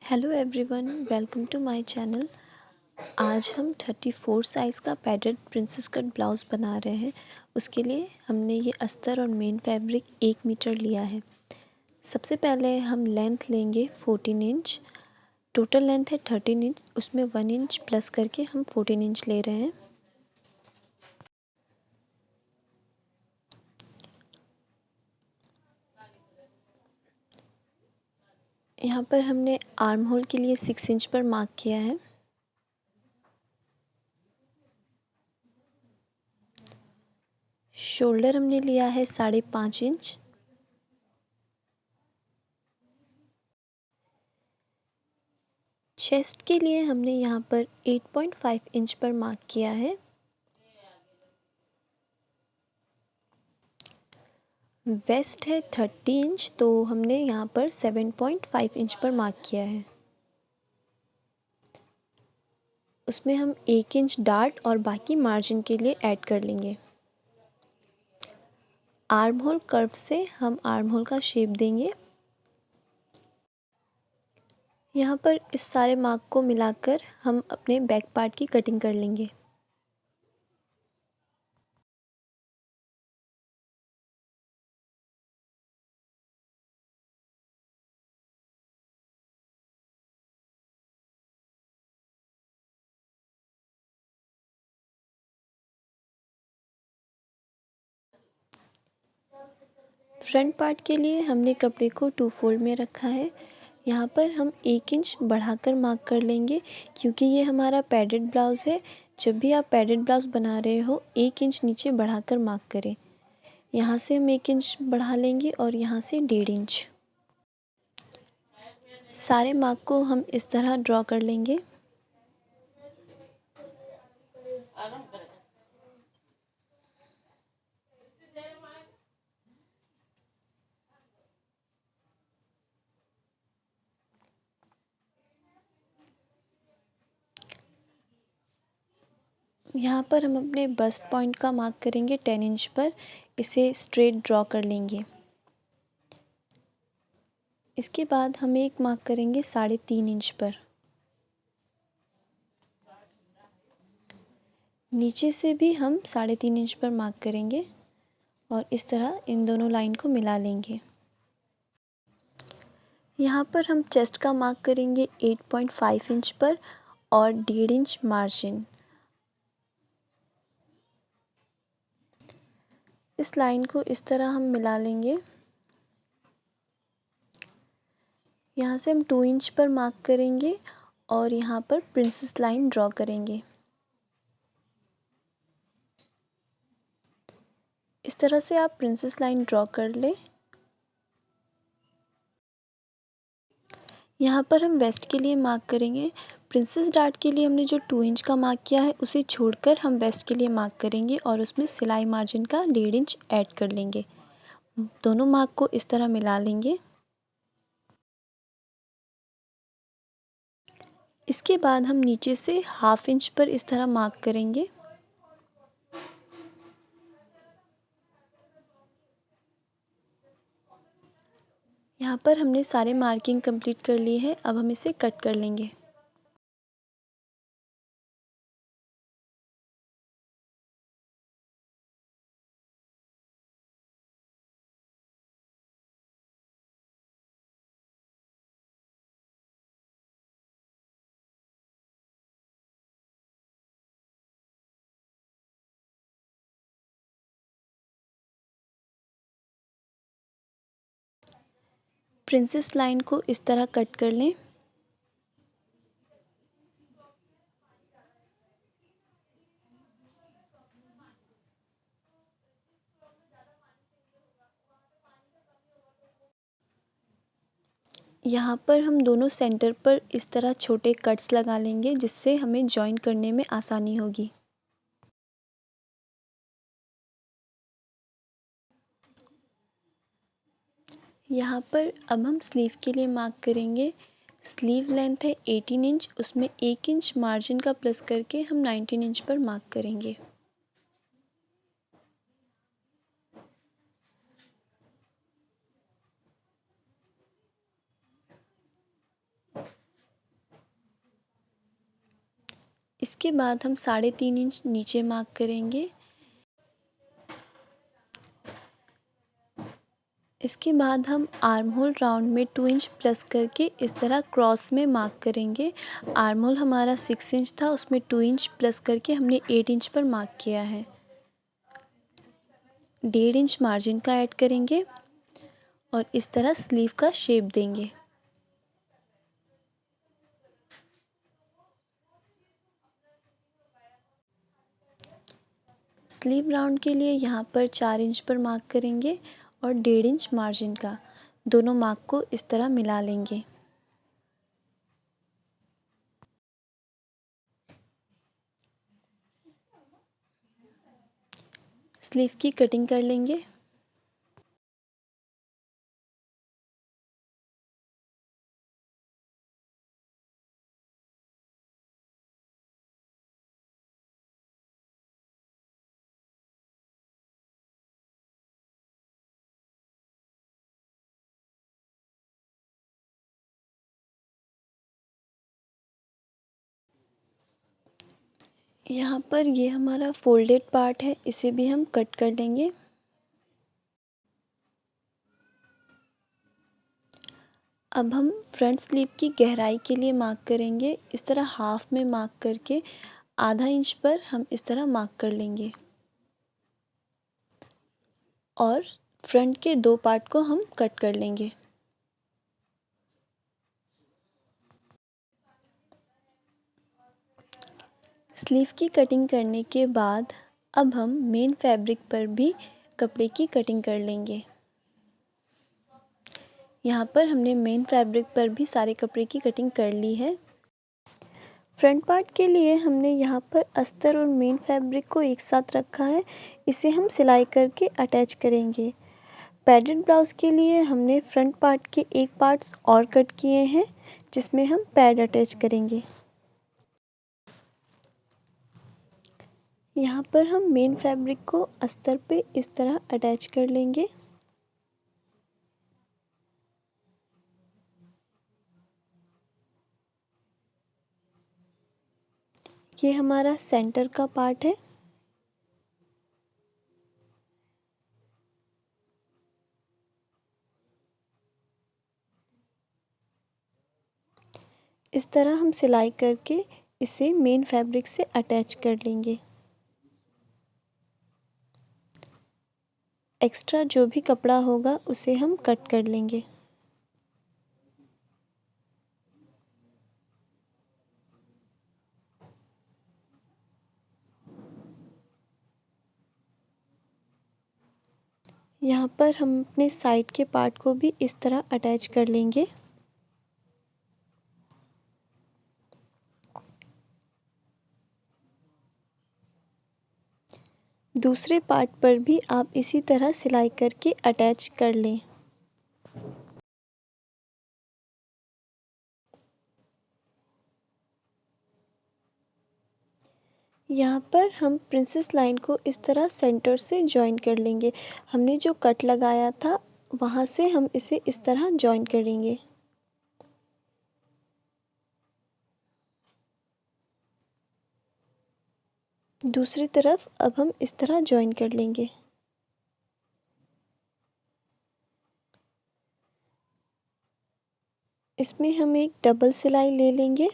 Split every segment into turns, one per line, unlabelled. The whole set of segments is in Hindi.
Hello everyone, welcome to my channel. आज हम 34 साइज़ का पैडेड प्रिंसेस कट ब्लाउज़ बना रहे हैं। उसके लिए हमने ये अस्तर और मेन फैब्रिक 1 मीटर लिया है। सबसे पहले हम लेंथ लेंगे 14 इंच। टोटल लेंथ है 13 इंच, उसमें 1 इंच प्लस करके हम 14 इंच ले रहे हैं। यहाँ पर हमने आर्म होल के लिए 6 इंच पर मार्क किया है। शोल्डर हमने लिया है 5.5 इंच। चेस्ट के लिए हमने यहाँ पर 8.5 इंच पर मार्क किया है। वेस्ट है 30 इंच, तो हमने यहाँ पर 7.5 इंच पर मार्क किया है। उसमें हम 1 इंच डार्ट और बाकी मार्जिन के लिए ऐड कर लेंगे। आर्म होल कर्व से हम आर्म होल का शेप देंगे। यहाँ पर इस सारे मार्क को मिलाकर हम अपने बैक पार्ट की कटिंग कर लेंगे। फ्रंट पार्ट के लिए हमने कपड़े को 2 फोल्ड में रखा है। यहाँ पर हम 1 इंच बढ़ाकर मार्क कर लेंगे, क्योंकि ये हमारा पैडेड ब्लाउज़ है। जब भी आप पैडेड ब्लाउज़ बना रहे हो 1 इंच नीचे बढ़ाकर मार्क करें। यहाँ से हम 1 इंच बढ़ा लेंगे और यहाँ से 1.5 इंच। सारे मार्क को हम इस तरह ड्रॉ कर लेंगे। यहाँ पर हम अपने बस्ट पॉइंट का मार्क करेंगे 10 इंच पर। इसे स्ट्रेट ड्रॉ कर लेंगे। इसके बाद हम एक मार्क करेंगे 3.5 इंच पर। नीचे से भी हम 3.5 इंच पर मार्क करेंगे और इस तरह इन दोनों लाइन को मिला लेंगे। यहाँ पर हम चेस्ट का मार्क करेंगे 8.5 इंच पर और 1.5 इंच मार्जिन। इस लाइन को इस तरह हम मिला लेंगे। यहाँ से हम 2 इंच पर मार्क करेंगे और यहाँ पर प्रिंसेस लाइन ड्रॉ करेंगे। इस तरह से आप प्रिंसेस लाइन ड्रॉ कर लें। यहाँ पर हम वेस्ट के लिए मार्क करेंगे। प्रिंसेस डार्ट के लिए हमने जो 2 इंच का मार्क किया है उसे छोड़कर हम वेस्ट के लिए मार्क करेंगे और उसमें सिलाई मार्जिन का 1.5 इंच ऐड कर लेंगे। दोनों मार्क को इस तरह मिला लेंगे। इसके बाद हम नीचे से 1/2 इंच पर इस तरह मार्क करेंगे। यहाँ पर हमने सारे मार्किंग कंप्लीट कर लिए हैं। अब हम इसे कट कर लेंगे। प्रिंसेस लाइन को इस तरह कट कर लें। यहाँ पर हम दोनों सेंटर पर इस तरह छोटे कट्स लगा लेंगे, जिससे हमें जॉइन करने में आसानी होगी। यहाँ पर अब हम स्लीव के लिए मार्क करेंगे। स्लीव लेंथ है 18 इंच, उसमें 1 इंच मार्जिन का प्लस करके हम 19 इंच पर मार्क करेंगे। इसके बाद हम 3.5 इंच नीचे मार्क करेंगे। इसके बाद हम आर्म होल राउंड में 2 इंच प्लस करके इस तरह क्रॉस में मार्क करेंगे। आर्म होल हमारा 6 इंच था, उसमें 2 इंच प्लस करके हमने 8 इंच पर मार्क किया है। 1.5 इंच मार्जिन का ऐड करेंगे और इस तरह स्लीव का शेप देंगे। स्लीव राउंड के लिए यहाँ पर 4 इंच पर मार्क करेंगे और 1.5 इंच मार्जिन का, दोनों मार्क को इस तरह मिला लेंगे। स्लीव की कटिंग कर लेंगे। यहाँ पर ये हमारा फोल्डेड पार्ट है, इसे भी हम कट कर लेंगे। अब हम फ्रंट स्लीव की गहराई के लिए मार्क करेंगे। इस तरह हाफ में मार्क करके आधा इंच पर हम इस तरह मार्क कर लेंगे और फ्रंट के 2 पार्ट को हम कट कर लेंगे। स्लीव की कटिंग करने के बाद अब हम मेन फैब्रिक पर भी कपड़े की कटिंग कर लेंगे। यहाँ पर हमने मेन फैब्रिक पर भी सारे कपड़े की कटिंग कर ली है। फ्रंट पार्ट के लिए हमने यहाँ पर अस्तर और मेन फैब्रिक को एक साथ रखा है, इसे हम सिलाई करके अटैच करेंगे। पैडेड ब्लाउज़ के लिए हमने फ्रंट पार्ट के एक पार्ट्स और कट किए हैं, जिसमें हम पैड अटैच करेंगे। यहाँ पर हम मेन फैब्रिक को अस्तर पे इस तरह अटैच कर लेंगे। ये हमारा सेंटर का पार्ट है। इस तरह हम सिलाई करके इसे मेन फैब्रिक से अटैच कर लेंगे। एक्स्ट्रा जो भी कपड़ा होगा उसे हम कट कर लेंगे। यहाँ पर हम अपने साइड के पार्ट को भी इस तरह अटैच कर लेंगे। दूसरे पार्ट पर भी आप इसी तरह सिलाई करके अटैच कर लें। यहाँ पर हम प्रिंसेस लाइन को इस तरह सेंटर से जॉइन कर लेंगे। हमने जो कट लगाया था वहाँ से हम इसे इस तरह जॉइन करेंगे। दूसरी तरफ अब हम इस तरह जॉइन कर लेंगे। इसमें हम एक डबल सिलाई ले लेंगे।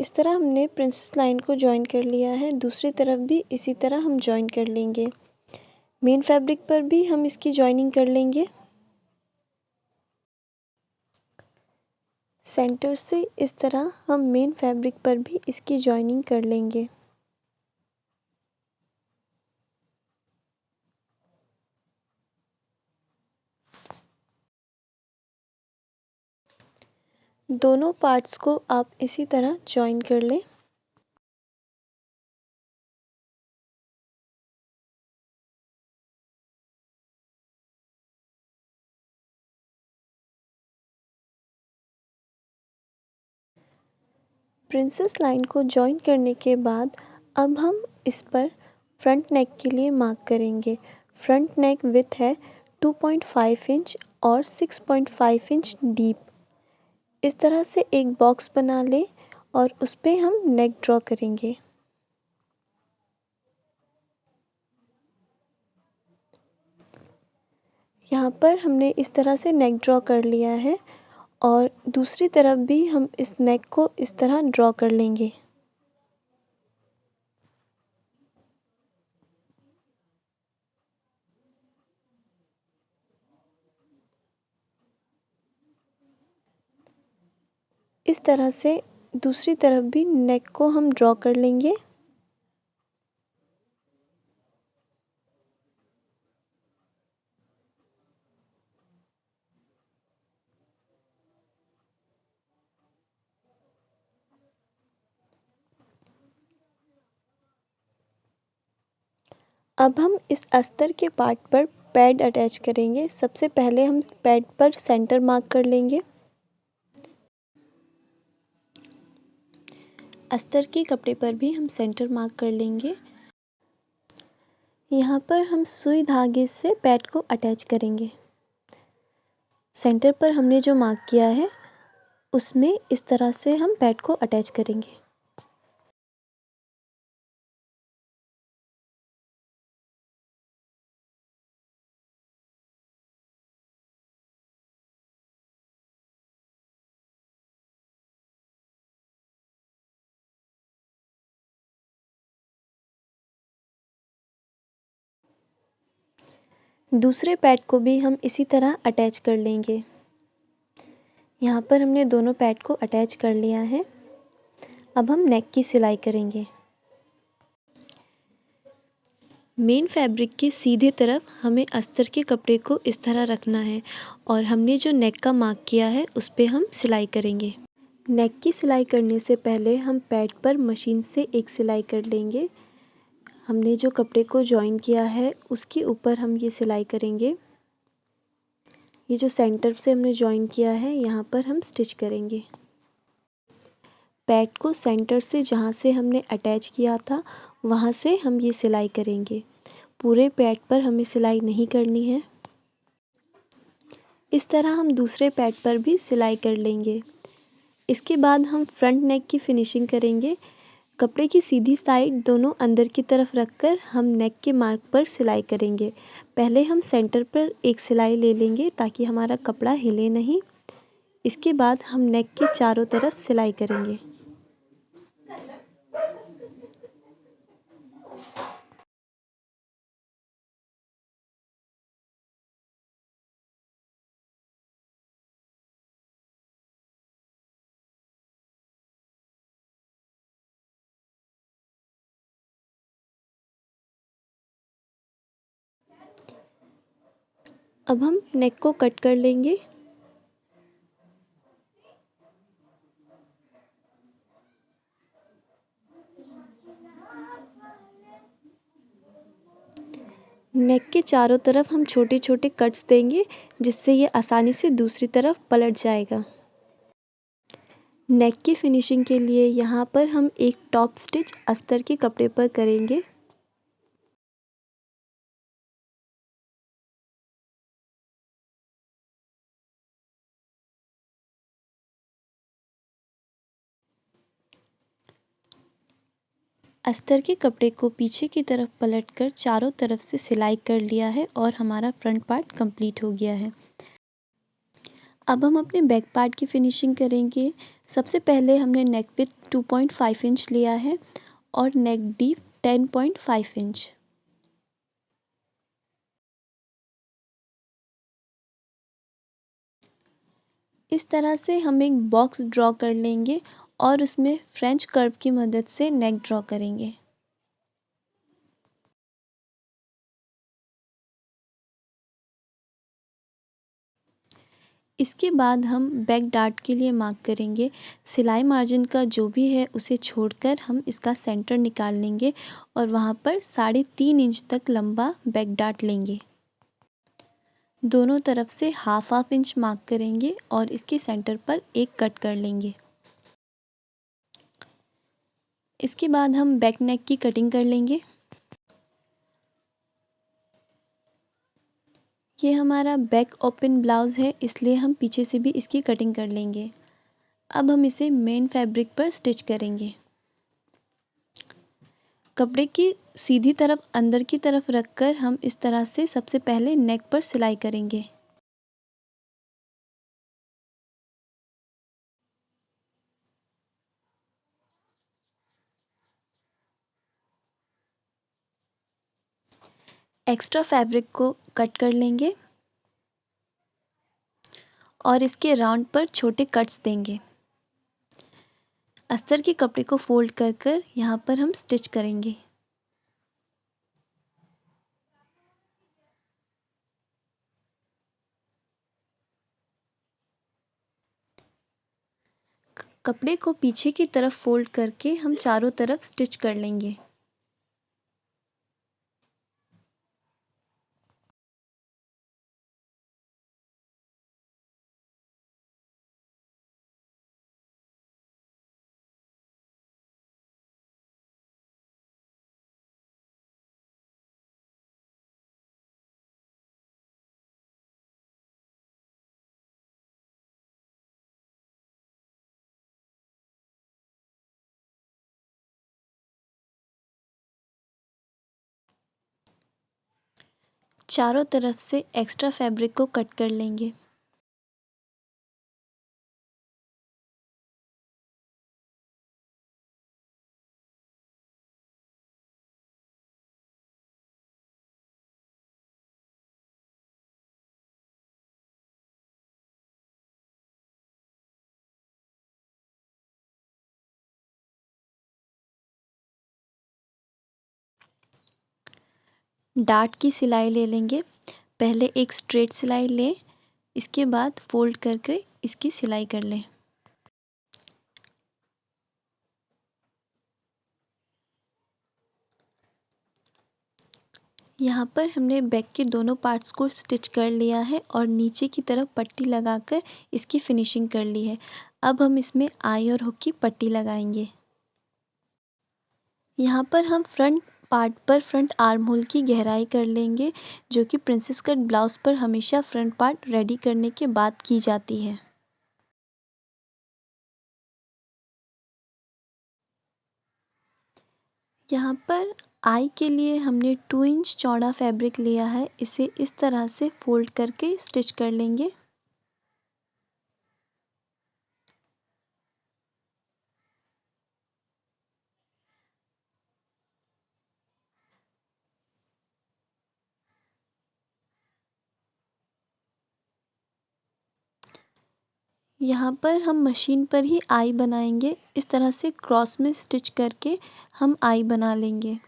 इस तरह हमने प्रिंसेस लाइन को जॉइन कर लिया है। दूसरी तरफ भी इसी तरह हम जॉइन कर लेंगे। मेन फैब्रिक पर भी हम इसकी जॉइनिंग कर लेंगे। सेंटर से इस तरह हम मेन फैब्रिक पर भी इसकी जॉइनिंग कर लेंगे। दोनों पार्ट्स को आप इसी तरह जॉइन कर लें। प्रिंसेस लाइन को जॉइन करने के बाद अब हम इस पर फ्रंट नेक के लिए मार्क करेंगे। फ्रंट नेक विड्थ है 2.5 इंच और 6.5 इंच डीप। इस तरह से एक बॉक्स बना लें और उस पे हम नेक ड्रॉ करेंगे। यहाँ पर हमने इस तरह से नेक ड्रॉ कर लिया है और दूसरी तरफ भी हम इस नेक को इस तरह ड्रॉ कर लेंगे। इस तरह से दूसरी तरफ भी नेक को हम ड्रॉ कर लेंगे। अब हम इस अस्तर के पार्ट पर पैड अटैच करेंगे। सबसे पहले हम पैड पर सेंटर मार्क कर लेंगे। अस्तर के कपड़े पर भी हम सेंटर मार्क कर लेंगे। यहाँ पर हम सुई धागे से पैड को अटैच करेंगे। सेंटर पर हमने जो मार्क किया है उसमें इस तरह से हम पैड को अटैच करेंगे। दूसरे पैड को भी हम इसी तरह अटैच कर लेंगे। यहाँ पर हमने दोनों पैड को अटैच कर लिया है। अब हम नेक की सिलाई करेंगे। मेन फैब्रिक के सीधे तरफ हमें अस्तर के कपड़े को इस तरह रखना है और हमने जो नेक का मार्क किया है उस पे हम सिलाई करेंगे। नेक की सिलाई करने से पहले हम पैड पर मशीन से एक सिलाई कर लेंगे। हमने जो कपड़े को जॉइन किया है उसके ऊपर हम ये सिलाई करेंगे। ये जो सेंटर से हमने जॉइन किया है यहाँ पर हम स्टिच करेंगे। पैड को सेंटर से जहाँ से हमने अटैच किया था वहाँ से हम ये सिलाई करेंगे। पूरे पैड पर हमें सिलाई नहीं करनी है। इस तरह हम दूसरे पैड पर भी सिलाई कर लेंगे। इसके बाद हम फ्रंट नेक की फिनिशिंग करेंगे। कपड़े की सीधी साइड दोनों अंदर की तरफ रखकर हम नेक के मार्क पर सिलाई करेंगे। पहले हम सेंटर पर एक सिलाई ले लेंगे ताकि हमारा कपड़ा हिले नहीं। इसके बाद हम नेक के चारों तरफ सिलाई करेंगे। अब हम नेक को कट कर लेंगे। नेक के चारों तरफ हम छोटे छोटे कट्स देंगे जिससे ये आसानी से दूसरी तरफ पलट जाएगा। नेक की फिनिशिंग के लिए यहाँ पर हम एक टॉप स्टिच अस्तर के कपड़े पर करेंगे। अस्तर के कपड़े को पीछे की तरफ पलटकर चारों तरफ से सिलाई कर लिया है और हमारा फ्रंट पार्ट कंप्लीट हो गया है। अब हम अपने बैक पार्ट की फिनिशिंग करेंगे। सबसे पहले हमने नेक विड्थ 2.5 इंच लिया है और नेक डीप 10.5 इंच। इस तरह से हम एक बॉक्स ड्रॉ कर लेंगे और उसमें फ्रेंच कर्व की मदद से नेक ड्रॉ करेंगे। इसके बाद हम बैक डार्ट के लिए मार्क करेंगे। सिलाई मार्जिन का जो भी है उसे छोड़कर हम इसका सेंटर निकाल लेंगे और वहाँ पर 3.5 इंच तक लंबा बैक डार्ट लेंगे। दोनों तरफ से हाफ इंच मार्क करेंगे और इसके सेंटर पर एक कट कर लेंगे। इसके बाद हम बैक नेक की कटिंग कर लेंगे। ये हमारा बैक ओपन ब्लाउज़ है, इसलिए हम पीछे से भी इसकी कटिंग कर लेंगे। अब हम इसे मेन फैब्रिक पर स्टिच करेंगे। कपड़े की सीधी तरफ अंदर की तरफ रखकर हम इस तरह से सबसे पहले नेक पर सिलाई करेंगे। एक्स्ट्रा फैब्रिक को कट कर लेंगे और इसके राउंड पर छोटे कट्स देंगे। अस्तर के कपड़े को फोल्ड कर कर यहाँ पर हम स्टिच करेंगे। कपड़े को पीछे की तरफ फोल्ड करके हम चारों तरफ स्टिच कर लेंगे। चारों तरफ से एक्स्ट्रा फैब्रिक को कट कर लेंगे। डार्ट की सिलाई ले लेंगे। पहले एक स्ट्रेट सिलाई लें, इसके बाद फोल्ड करके इसकी सिलाई कर लें। यहाँ पर हमने बैक के दोनों पार्ट्स को स्टिच कर लिया है और नीचे की तरफ पट्टी लगाकर इसकी फिनिशिंग कर ली है। अब हम इसमें आई और हुक की पट्टी लगाएंगे। यहाँ पर हम फ्रंट पार्ट पर फ्रंट आर्म होल की गहराई कर लेंगे, जो कि प्रिंसेस कट ब्लाउज़ पर हमेशा फ्रंट पार्ट रेडी करने के बाद की जाती है। यहाँ पर आई के लिए हमने 2 इंच चौड़ा फैब्रिक लिया है। इसे इस तरह से फोल्ड करके स्टिच कर लेंगे। यहाँ पर हम मशीन पर ही आई बनाएंगे। इस तरह से क्रॉस में स्टिच करके हम आई बना लेंगे।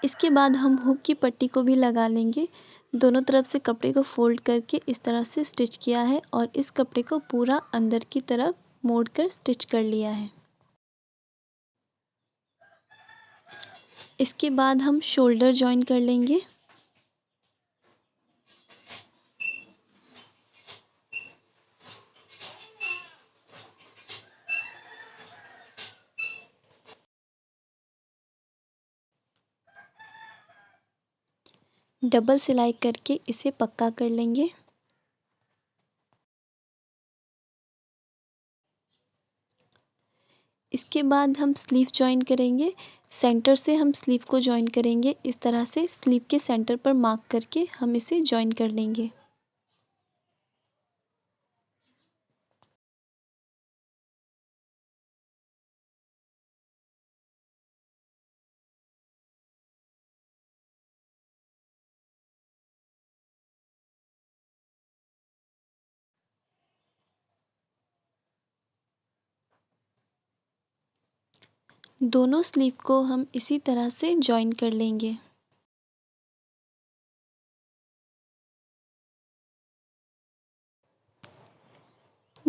इसके बाद हम हुक की पट्टी को भी लगा लेंगे। दोनों तरफ से कपड़े को फोल्ड करके इस तरह से स्टिच किया है और इस कपड़े को पूरा अंदर की तरफ मोड़ कर स्टिच कर लिया है। इसके बाद हम शोल्डर जॉइन कर लेंगे। डबल सिलाई करके इसे पक्का कर लेंगे। इसके बाद हम स्लीव जॉइन करेंगे। सेंटर से हम स्लीव को जॉइन करेंगे। इस तरह से स्लीव के सेंटर पर मार्क करके हम इसे जॉइन कर लेंगे। दोनों स्लीव को हम इसी तरह से जॉइन कर लेंगे।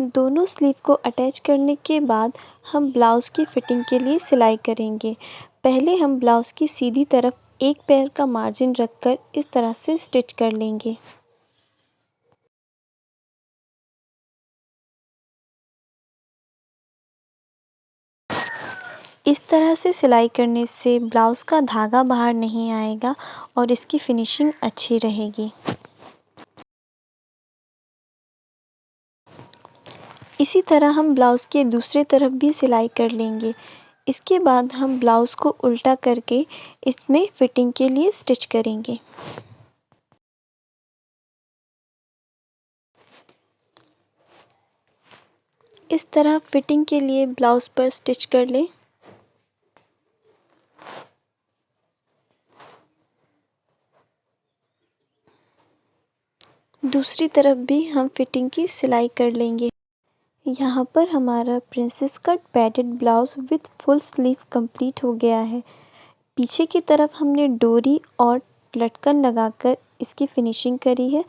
दोनों स्लीव को अटैच करने के बाद हम ब्लाउज़ की फ़िटिंग के लिए सिलाई करेंगे। पहले हम ब्लाउज़ की सीधी तरफ एक पैर का मार्जिन रखकर इस तरह से स्टिच कर लेंगे। इस तरह से सिलाई करने से ब्लाउज़ का धागा बाहर नहीं आएगा और इसकी फिनिशिंग अच्छी रहेगी। इसी तरह हम ब्लाउज़ के दूसरी तरफ भी सिलाई कर लेंगे। इसके बाद हम ब्लाउज़ को उल्टा करके इसमें फ़िटिंग के लिए स्टिच करेंगे। इस तरह फ़िटिंग के लिए ब्लाउज़ पर स्टिच कर लें। दूसरी तरफ भी हम फ़िटिंग की सिलाई कर लेंगे। यहाँ पर हमारा princess cut padded blouse with full sleeve complete हो गया है। पीछे की तरफ हमने डोरी और लटकन लगाकर इसकी फिनिशिंग करी है।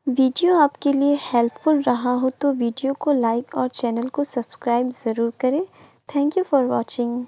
वीडियो आपके लिए हेल्पफुल रहा हो तो वीडियो को लाइक और चैनल को सब्सक्राइब ज़रूर करें। Thank you for watching.